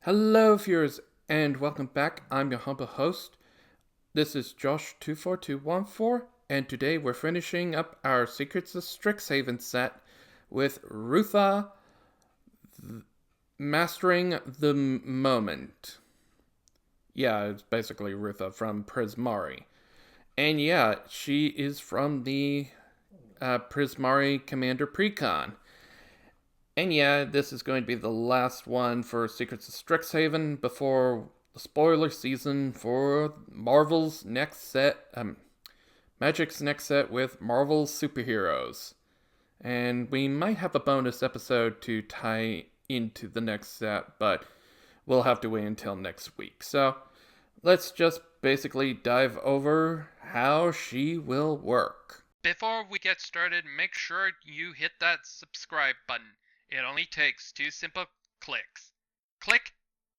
Hello, viewers, and welcome back. I'm your humble host. This is Josh24214, and today we're finishing up our Secrets of Strixhaven set with Rootha mastering the moment. Yeah, it's basically Rootha from Prismari. And yeah, she is from the Prismari Commander Precon. And yeah, this is going to be the last one for Secrets of Strixhaven before the spoiler season for Marvel's next set, Magic's next set with Marvel's superheroes. And we might have a bonus episode to tie into the next set, but we'll have to wait until next week. So let's just basically dive over how she will work. Before we get started, make sure you hit that subscribe button. It only takes 2 simple clicks. Click,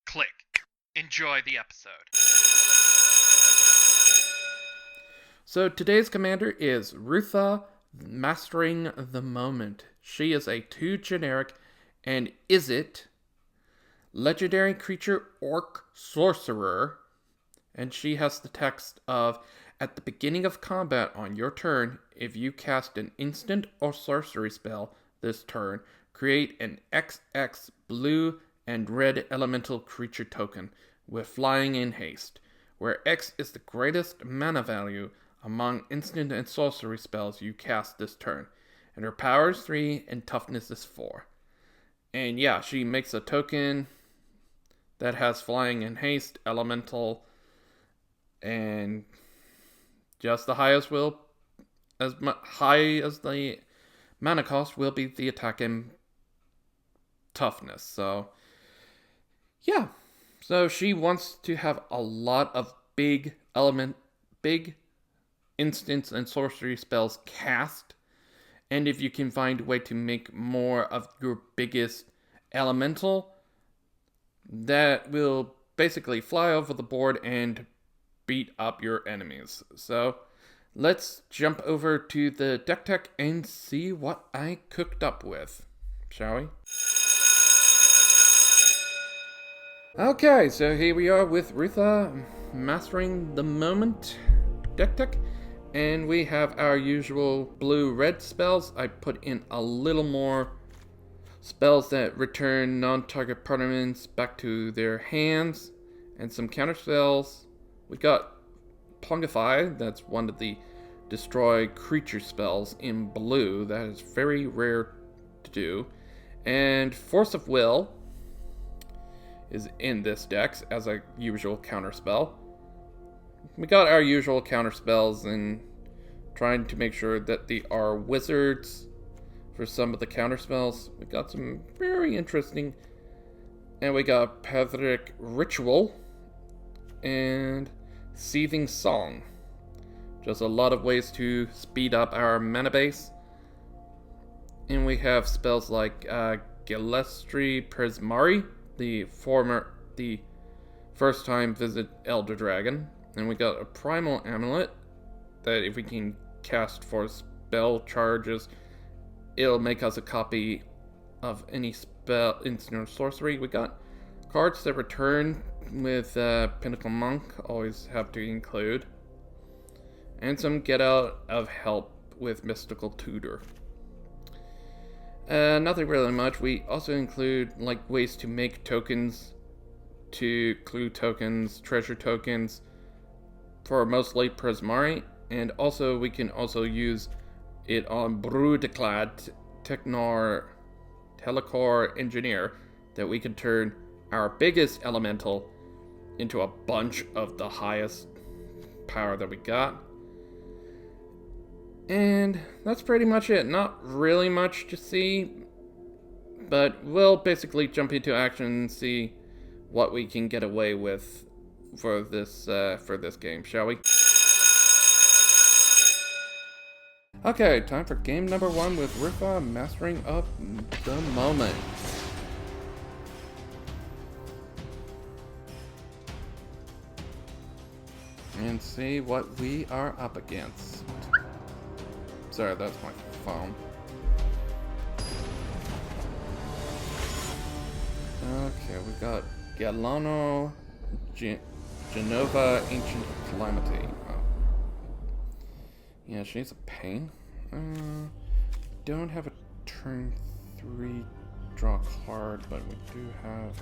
click. Enjoy the episode. So today's commander is Rootha, mastering the moment. She is a 2 generic and Izzet legendary creature orc sorcerer, and she has the text of, at the beginning of combat on your turn, if you cast an instant or sorcery spell this turn, create an XX blue and red elemental creature token with flying and haste, where X is the greatest mana value among instant and sorcery spells you cast this turn, and her power is 3 and toughness is 4. And yeah, she makes a token that has flying and haste, elemental, and just the highest will, as high as the mana cost will be the attack and toughness. So yeah, so she wants to have a lot of big instants and sorcery spells cast, and if you can find a way to make more of your biggest elemental, that will basically fly over the board and beat up your enemies. So let's jump over to the deck tech and see what I cooked up with, shall we? Okay, so here we are with Rootha mastering the moment deck tech, and we have our usual blue-red spells. I put in a little more spells that return non-target permanents back to their hands, and some counter spells. We got Pongify, that's one of the destroy creature spells in blue that is very rare to do, and Force of Will is in this deck as a usual counter spell. We got our usual counter spells and trying to make sure that they are wizards for some of the counter spells. We got some very interesting, and we got Pathetic Ritual and Seething Song. Just a lot of ways to speed up our mana base. And we have spells like Gillespie Prismari, the first time visit Elder Dragon. And we got a Primal Amulet that if we can cast for spell charges, it'll make us a copy of any spell, instant or sorcery. We got cards that return with Pinnacle Monk, always have to include. And some get out of help with Mystical Tutor. Nothing really much. We also include like ways to make tokens, to clue tokens, treasure tokens, for mostly Prismari, and also we can also use it on Brudeclad Technar Telecore Engineer, that we can turn our biggest elemental into a bunch of the highest power that we got. And that's pretty much it. Not really much to see, but we'll basically jump into action and see what we can get away with for this game, shall we? Okay, time for game number 1 with Rootha mastering of the moment. And see what we are up against. Sorry, that's my phone. Okay, we got Galano Genova Ancient Calamity. Oh. Yeah, she's a pain. Don't have a turn 3 draw card, but we do have...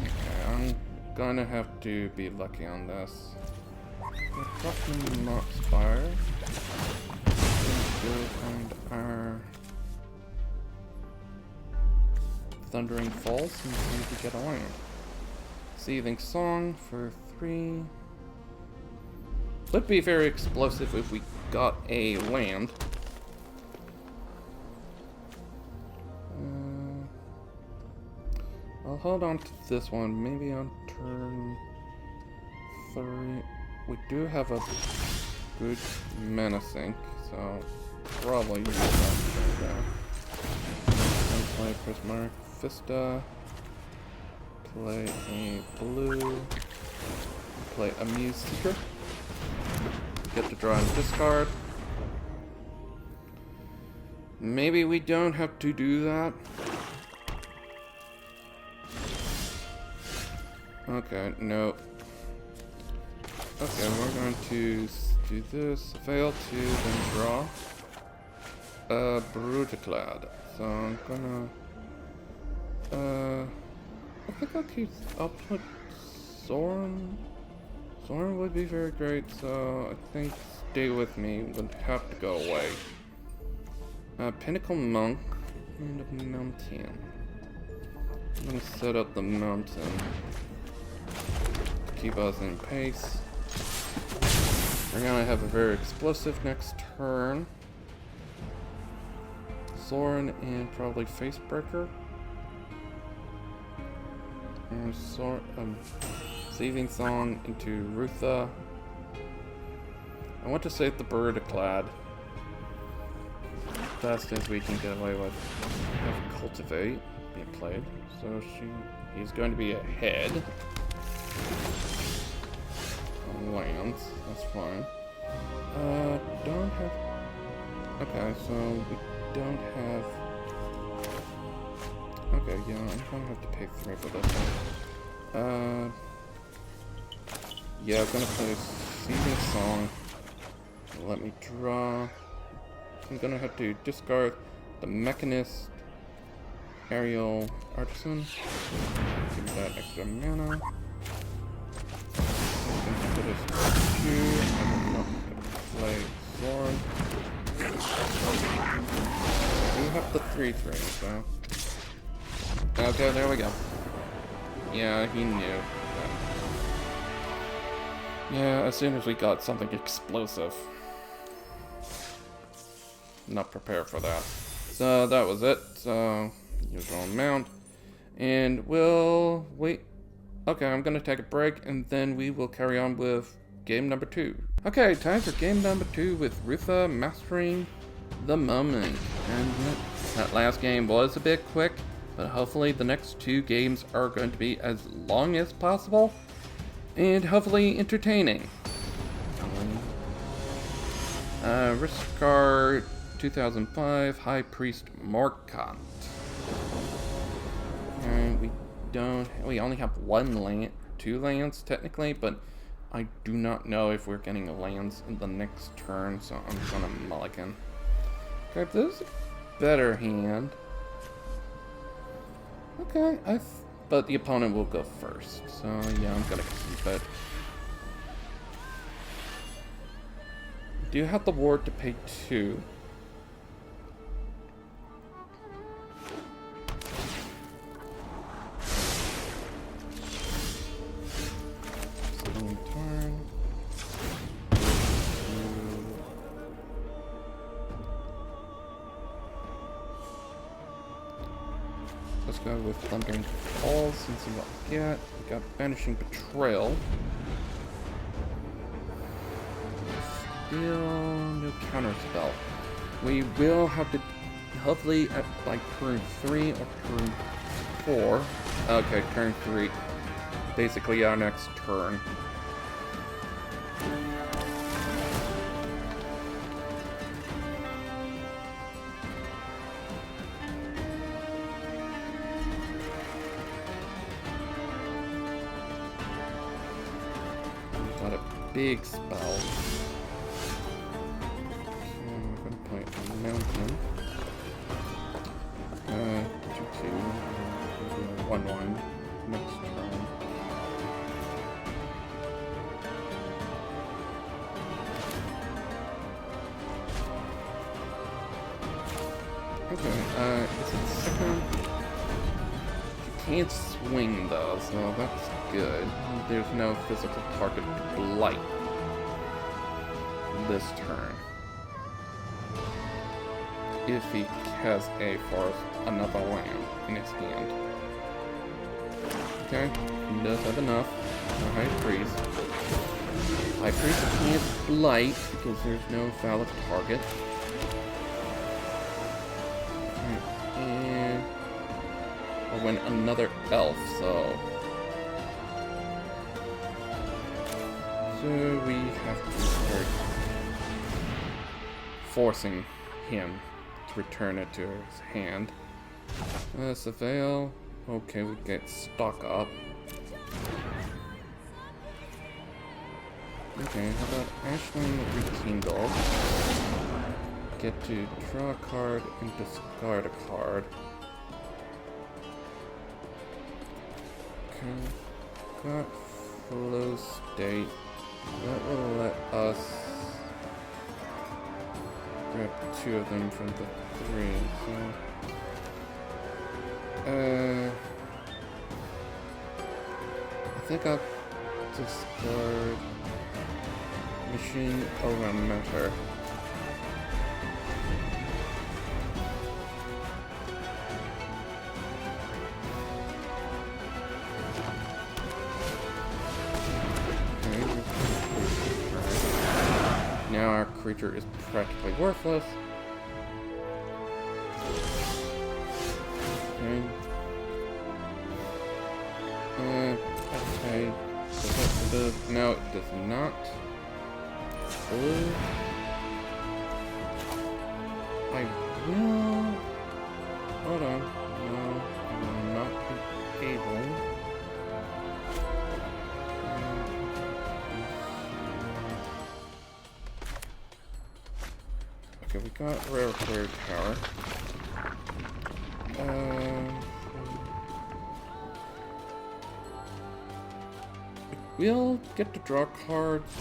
Okay, I'm gonna have to be lucky on this. Fucking not Spire. Let's go find our Thundering Falls and see if we get a land. Seething Song for 3. Would be very explosive if we got a land. I'll hold on to this one, maybe on turn 3. We do have a good mana sink, so probably use that turn down. Play Prismari Vista. Play a blue. Play a Muse Seeker. Get to draw and discard. Maybe we don't have to do that. Okay, no. Okay, we're going to do this. Fail to then draw a Brutaclad. So I'm gonna I think I'll put Soren. Soren would be very great, so I think Stay With Me would have to go away. Pinnacle Monk and a Mountain. I'm gonna set up the mountain to keep us in pace. We're gonna have a very explosive next turn. Soren and probably Facebreaker. And Seething Song into Rootha. I want to save the Bird-a-Clad. Best as we can get away with. Have Cultivate being played. So he's going to be ahead. Lands, that's fine. Don't have... Okay, so we don't have... Okay, yeah, I'm gonna have to pay 3 for this one. Yeah, I'm gonna play Seething Song. Let me draw. I'm gonna have to discard the Mechanist, Aerial Artisan. Give me that extra mana. Play Sword. We have the 3/3, so. Okay, there we go. Yeah, he knew. Yeah, as soon as we got something explosive. Not prepared for that. So that was it. So, usual amount. And we'll wait. Okay, I'm gonna take a break and then we will carry on with game number 2. Okay, time for game number 2 with Rootha mastering the moment. And that last game was a bit quick, but hopefully the next 2 games are going to be as long as possible and hopefully entertaining. Riskar 2005 High Priest Morkant. And we only have 1 land, 2 lands technically, but I do not know if we're getting lands in the next turn, so I'm gonna mulligan. Okay, this is a better hand. Okay, but the opponent will go first, so yeah, I'm gonna keep it. Do have the ward to pay 2. Let's go with Thundering Falls and see what we get. We got Banishing Betrayal. Still no counter spell. We will have to, hopefully at like turn 3 or turn 4. Okay, turn 3. Basically our next turn. Not a big spell. Okay, I'm gonna play a mountain. 2/2. 1/1. Next turn. Okay, is it second? You can't swing though, so that's good. There's no physical target to blight this turn. If he has a forest, another land in his hand. Okay, he does have enough. A high priest. High priest can't blight because there's no valid target. And or when another elf, so we have to start forcing him to return it to his hand. Surveil. Okay, we get stock up. Okay, how about Ashland Rekindle? Get to draw a card and discard a card. Okay, got flow state. That will let us grab 2 of them from the 3. So, I think I'll discard Machine over Matter. Now our creature is practically worthless. Okay. Okay. No, it does not. Blue. I will. Hold on. No, I will not be able. Okay, we got Rare Clear Tower. We'll get to draw cards.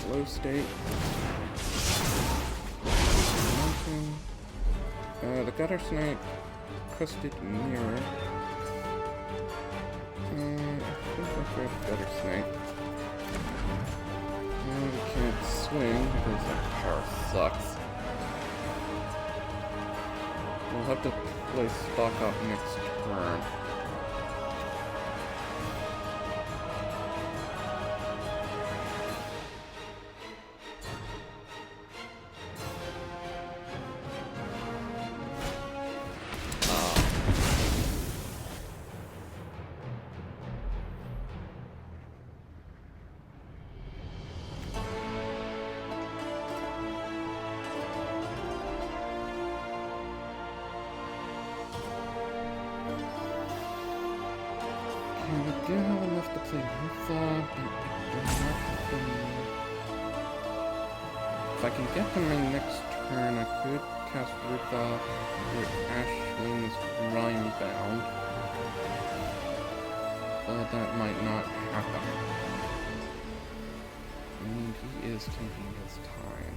Slow state. The Gutter Snake, Crested Mirror. I think I'll grab Gutter Snake. We can't swing because that power sucks. We'll have to play stock up next turn. We do have enough to play Rootha, but I do not have them. If I can get them in next turn, I could cast Rootha with Ashling's Rhymebound. But that might not happen. I mean, he is taking his time.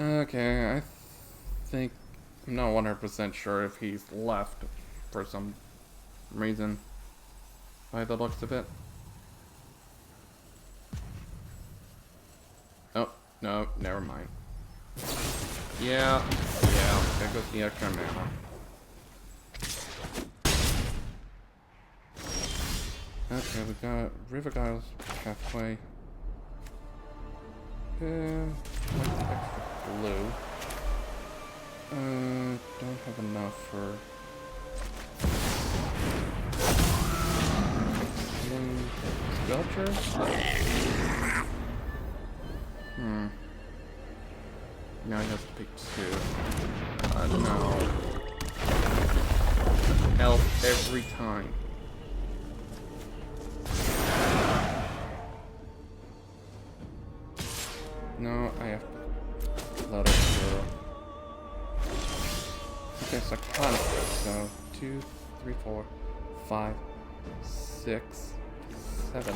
Okay, I think I'm not 100% sure if he's left for some reason by the looks of it. Oh, no, never mind. Yeah, there goes the extra mana. Okay, we got Rivergile's Pathway. Like the extra blue. don't have enough for sculptures. Now he has to pick 2. No. Elf every time. No, I have to let it go. Okay, so psychotic. So 2, 3, 4, 5, 6, 7.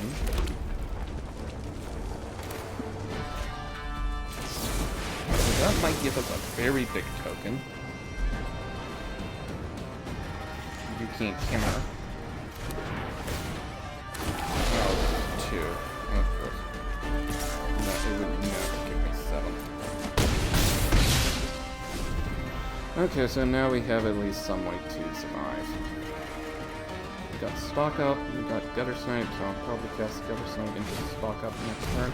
So that might give us a very big token. You can't hammer. Oh, 2. Of course. No, it would never give me 7. Okay, so now we have at least some way to survive. We got Stock Up, we got Gutter Snipe, so I'll probably cast Gutter Snipe into the Stock Up next turn.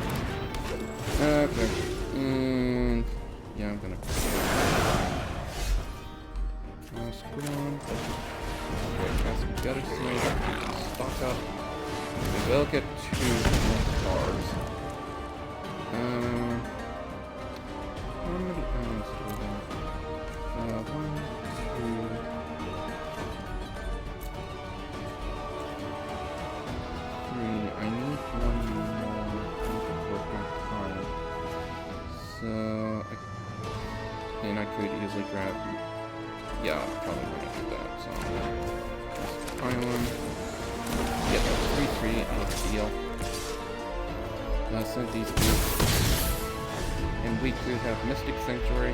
Okay, and yeah, I'm gonna Squirrel. Okay, cast Gutter Snipe, Stock Up. We will get 2 more cards. How many islands do we have? 1, 2. I need 1 more working time. So, and I could easily grab. Yeah, I'm probably gonna do that. So, just island. Get a 3/3 out of the deal. Send these 2. And we could have Mystic Sanctuary. I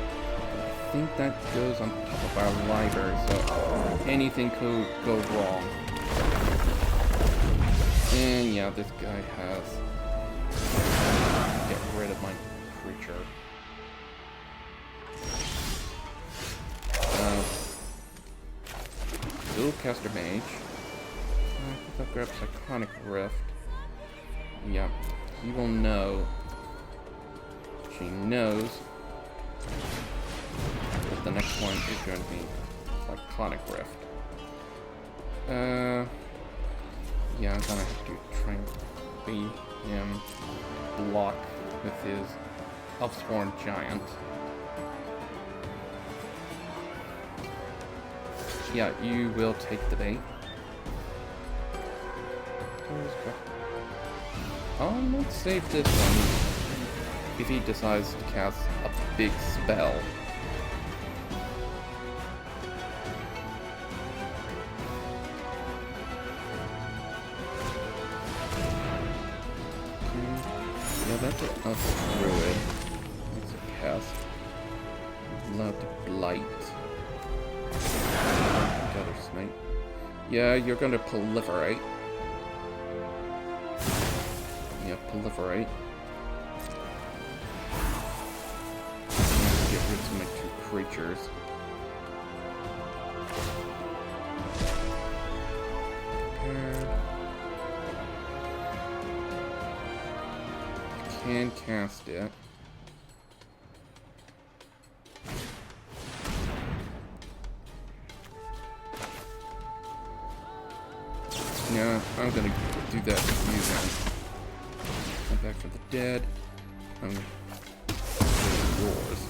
think that goes on top of our library, so anything could go wrong. And yeah, this guy has. Get rid of my creature. Dual-caster Mage. I think I'll grab Psychonic Rift. Yeah, he will know. She knows that the next one is going to be Cyclonic Rift. Yeah, I'm gonna have to try and beat him block with his Elfsworn Giant. Yeah, you will take the bait. Let's save this one. If he decides to cast a big spell. Yeah, that's a druid. That's a cast. Allowed to blight. Gutter Snipe. Yeah, you're gonna proliferate. Yeah, proliferate. Get rid of my 2 creatures. Prepared. Can cast it. Yeah, I'm gonna do that with you then. Come back from the dead. I'm yours.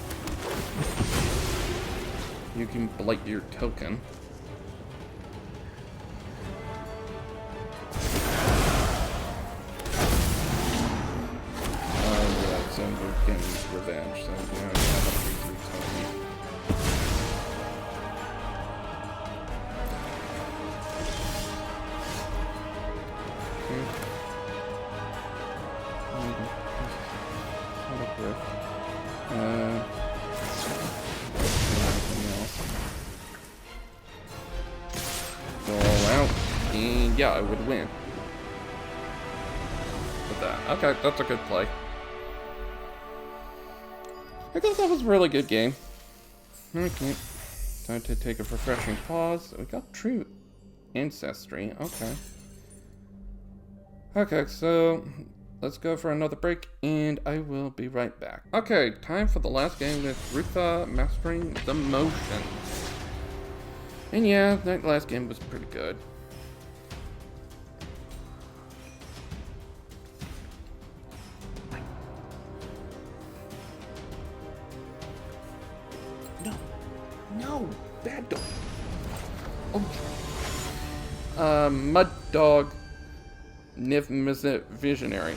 You can blight your token. Yeah, so we're getting revenge, so yeah, I have a 3/3 token. Yeah, I would win. With that. Okay, that's a good play. I guess that was a really good game. Okay. Time to take a refreshing pause. We got true ancestry. Okay. Okay, so let's go for another break, and I will be right back. Okay, time for the last game with Rootha mastering the motion. And yeah, that last game was pretty good. No. No! Bad dog! Oh. Mud Dog. Niv Mizzet Visionary.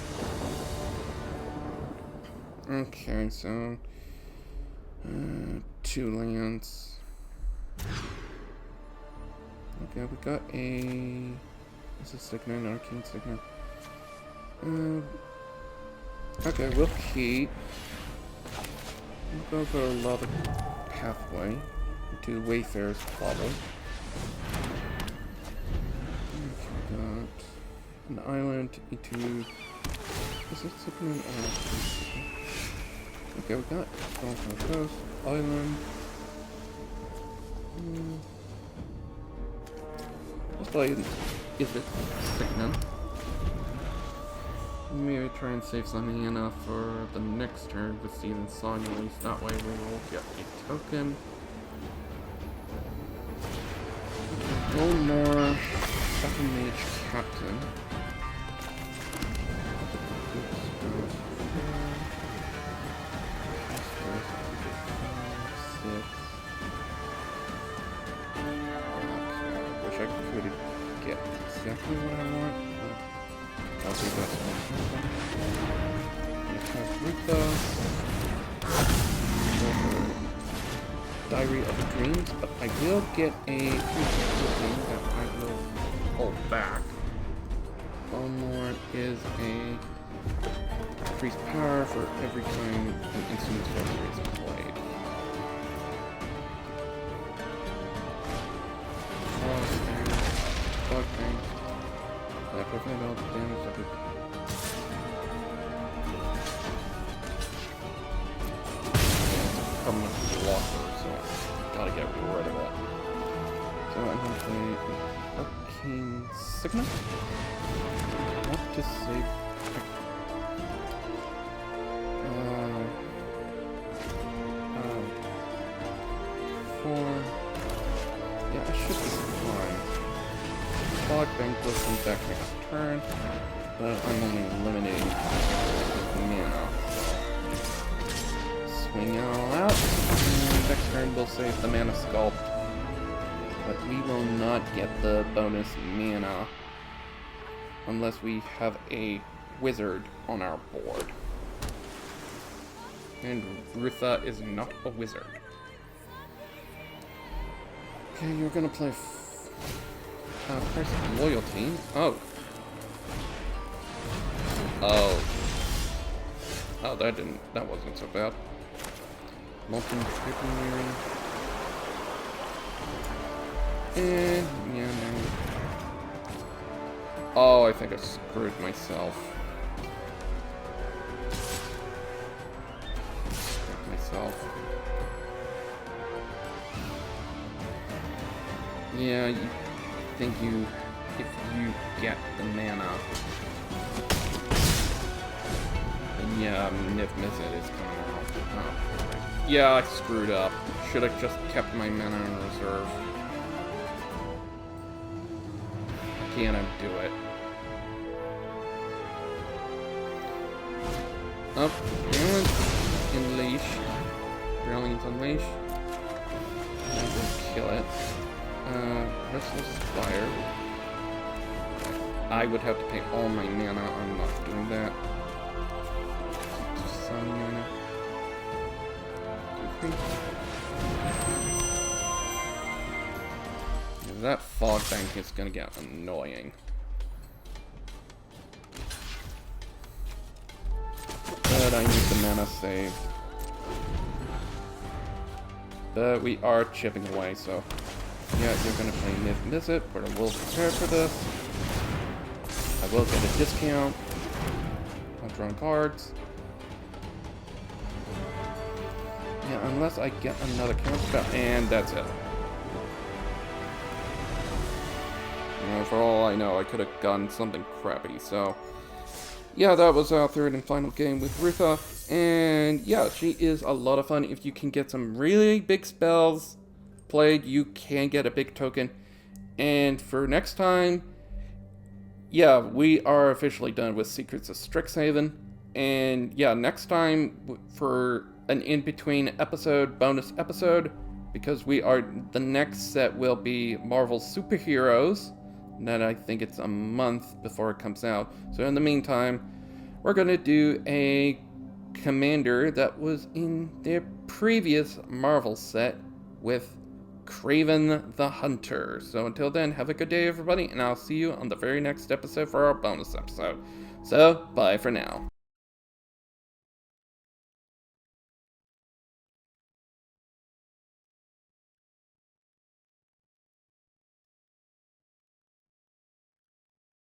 Okay, so... 2 lands. Okay, we got a... Is it Signet? Arcane Signet? Okay, we'll keep. We'll go for a Lava Pathway to Wayfarer's Bauble. Okay, we got an island into... Is it Signet? Okay, we got Stronghold Coast, Island. Let's play Is it Signet? Maybe try and save some mana for the next turn with Season Song release. That way we will get a token. One more Second Mage Captain. Wish I could get exactly what I want. I'll do that one. Rootha. Diary of the Dreams, but I will get a thing that I will hold back. Lord is a increased power for every time an instant sorcery is played. Fog Bang. Prevent all the damage of it. Permanent blocker, so gotta get rid of it. So I'm gonna play Arcane Signet. Not to save. Yeah, I should be fine. Fog Bank will come back next turn, but I'm only eliminating mana. Swing it all out, and next turn we'll save the Mana Sculpt, but we will not get the bonus mana unless we have a wizard on our board. And Rootha is not a wizard. Okay, you're gonna play Price of Loyalty. Oh. Oh, that wasn't so bad. Molten Prismari. And, yeah, no. Oh, I think I screwed myself. Yeah, you think if you get the mana, then yeah, Niv Mizzet is coming out. Oh. Yeah, I screwed up. Should have just kept my mana in reserve. Can't undo it. Up, in leash. Brilliant Unleash. And we'll kill it. Restless Fire. I would have to pay all my mana. I'm not doing that. Some mana. That Fog Bank is gonna get annoying. But I need the mana save. But we are chipping away, so yeah, you're gonna play Niv Mizzet, but I will prepare for this. I will get a discount on drawing cards. Yeah, unless I get another counter spell, and that's it. For all I know, I could have gotten something crappy, so yeah, that was our third and final game with Rootha, and yeah, she is a lot of fun if you can get some really big spells played, you can get a big token. And for next time, yeah, we are officially done with Secrets of Strixhaven. And yeah, next time for an in-between episode, bonus episode, because the next set will be Marvel Superheroes. That I think it's a month before it comes out. So in the meantime, we're going to do a commander that was in their previous Marvel set with Craven the Hunter. So until then, have a good day, everybody, and I'll see you on the very next episode for our bonus episode. So, bye for now.